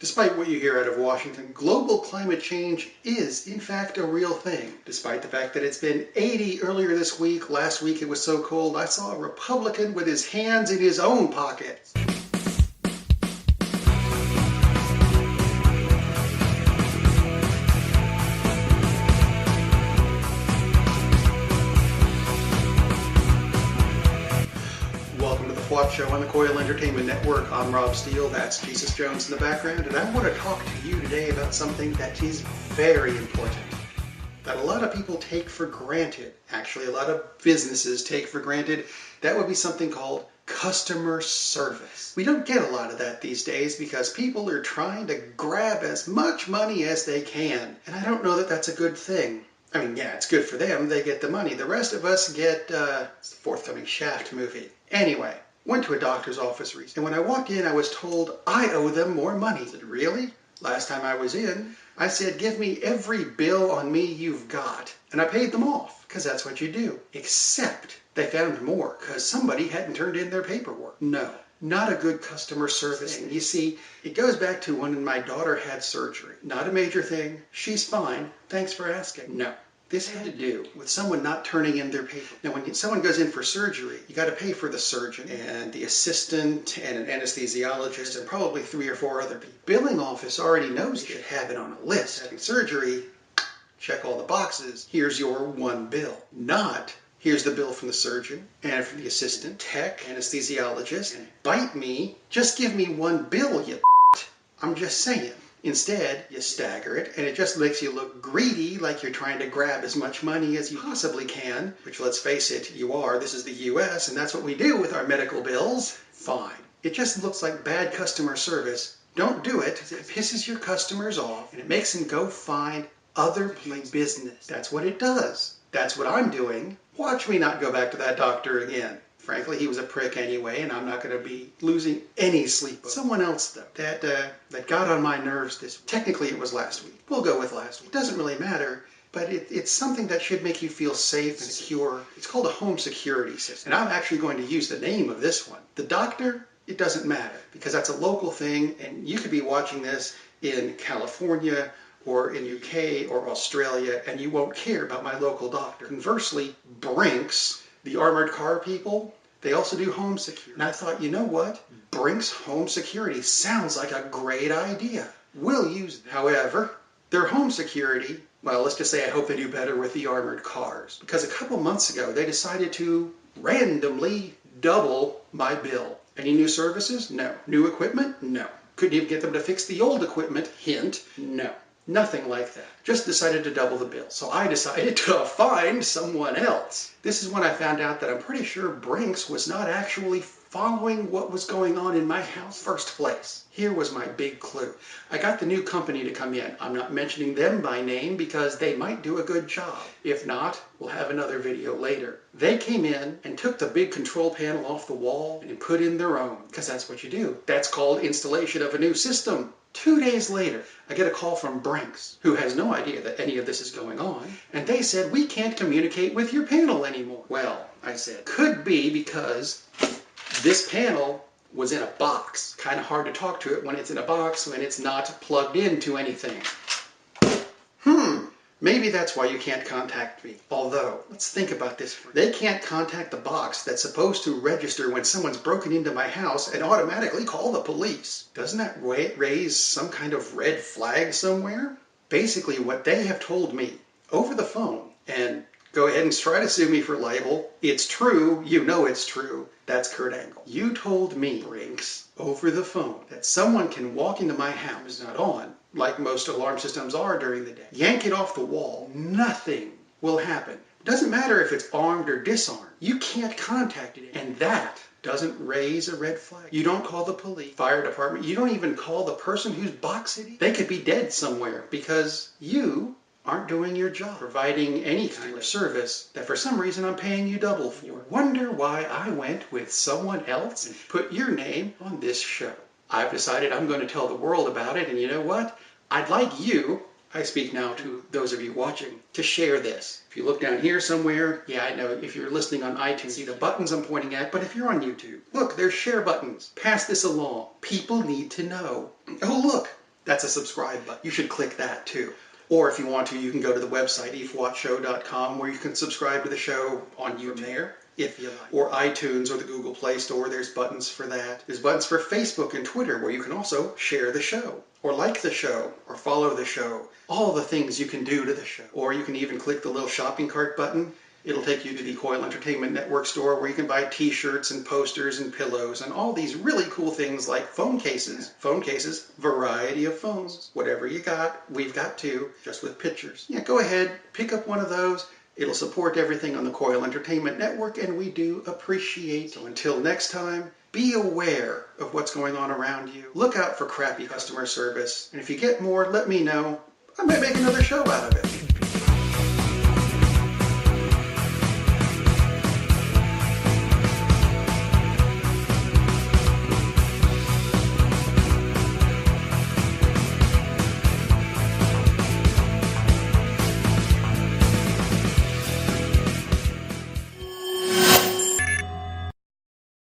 Despite what you hear out of Washington, global climate change is, in fact, a real thing. Despite the fact that it's been 80 earlier this week, last week it was so cold, I saw a Republican with his hands in his own pockets. Welcome to the FWOT Show on the Coil Entertainment Network. I'm Rob Steele, that's Jesus Jones in the background, and I want to talk to you today about something that is very important, that a lot of people take for granted, actually a lot of businesses take for granted. That would be something called customer service. We don't get a lot of that these days because people are trying to grab as much money as they can, and I don't know that that's a good thing. I mean, yeah, it's good for them. They get the money. The rest of us get it's the forthcoming Shaft movie. Anyway, went to a doctor's office recently, and when I walked in, I was told I owe them more money. I said, really? Last time I was in, I said, give me every bill on me you've got. And I paid them off, because that's what you do. Except they found more, because somebody hadn't turned in their paperwork. No. Not a good customer service thing. You see, it goes back to when my daughter had surgery. Not a major thing. She's fine. Thanks for asking. No. This had to do with someone not turning in their paper. Now, when someone goes in for surgery, you got to pay for the surgeon and the assistant and an anesthesiologist and probably 3 or 4 other people. Billing office already knows they should have it on a list. Having surgery, check all the boxes. Here's your one bill. Not, here's the bill from the surgeon and from the assistant, tech, anesthesiologist. And bite me, just give me one bill, you I'm just saying. Instead, you stagger it, and it just makes you look greedy, like you're trying to grab as much money as you possibly can, which, let's face it, you are. This is the U.S., and that's what we do with our medical bills. Fine. It just looks like bad customer service. Don't do it. It pisses your customers off, and it makes them go find other business. That's what it does. That's what I'm doing. Watch me not go back to that doctor again. Frankly, he was a prick anyway, and I'm not going to be losing any sleep. Someone else, though, that got on my nerves this week. Technically, it was last week. We'll go with last week. It doesn't really matter, but it's something that should make you feel safe and secure. It's called a home security system, and I'm actually going to use the name of this one. The doctor, it doesn't matter, because that's a local thing, and you could be watching this in California or in UK or Australia, and you won't care about my local doctor. Conversely, Brinks, the armored car people, they also do home security. And I thought, you know what? Brinks Home Security sounds like a great idea. We'll use it. However, their home security, well, let's just say I hope they do better with the armored cars. Because a couple months ago, they decided to randomly double my bill. Any new services? No. New equipment? No. Couldn't even get them to fix the old equipment. Hint, no. Nothing like that. Just decided to double the bill. So I decided to find someone else. This is when I found out that I'm pretty sure Brinks was not actually following what was going on in my house first place. Here was my big clue. I got the new company to come in. I'm not mentioning them by name because they might do a good job. If not, we'll have another video later. They came in and took the big control panel off the wall and put in their own, because that's what you do. That's called installation of a new system. 2 days later, I get a call from Brinks, who has no idea that any of this is going on, and they said, we can't communicate with your panel anymore. Well, I said, could be because this panel was in a box. Kind of hard to talk to it when it's in a box, when it's not plugged into anything. Maybe that's why you can't contact me. Although, let's think about this. They can't contact the box that's supposed to register when someone's broken into my house and automatically call the police. Doesn't that raise some kind of red flag somewhere? Basically, what they have told me over the phone, and go ahead and try to sue me for libel. It's true. You know it's true. That's Kurt Angle. You told me, Brinks, over the phone, that someone can walk into my house, not on, like most alarm systems are during the day, yank it off the wall, nothing will happen. It doesn't matter if it's armed or disarmed. You can't contact it, and that doesn't raise a red flag. You don't call the police, fire department. You don't even call the person whose box it is. They could be dead somewhere because you aren't doing your job, providing any kind of service that for some reason I'm paying you double for. You wonder why I went with someone else and put your name on this show. I've decided I'm going to tell the world about it, and you know what? I'd like you, I speak now to those of you watching, to share this. If you look down here somewhere, yeah, I know if you're listening on iTunes, see the buttons I'm pointing at, but if you're on YouTube, look, there's share buttons. Pass this along. People need to know. Oh, look, That's a subscribe button. You should click that too. Or if you want to, you can go to the website, FWOTShow.com, where you can subscribe to the show on YouTube there, if you like. Or iTunes or the Google Play Store, there's buttons for that. There's buttons for Facebook and Twitter, where you can also share the show, or like the show, or follow the show. All the things you can do to the show. Or you can even click the little shopping cart button. It'll take you to the Coil Entertainment Network store, where you can buy t-shirts and posters and pillows and all these really cool things like phone cases. Phone cases, variety of phones. Whatever you got, we've got too, just with pictures. Yeah, go ahead, pick up one of those. It'll support everything on the Coil Entertainment Network, and we do appreciate it. So until next time, be aware of what's going on around you. Look out for crappy customer service. And if you get more, let me know. I might make another show out of it.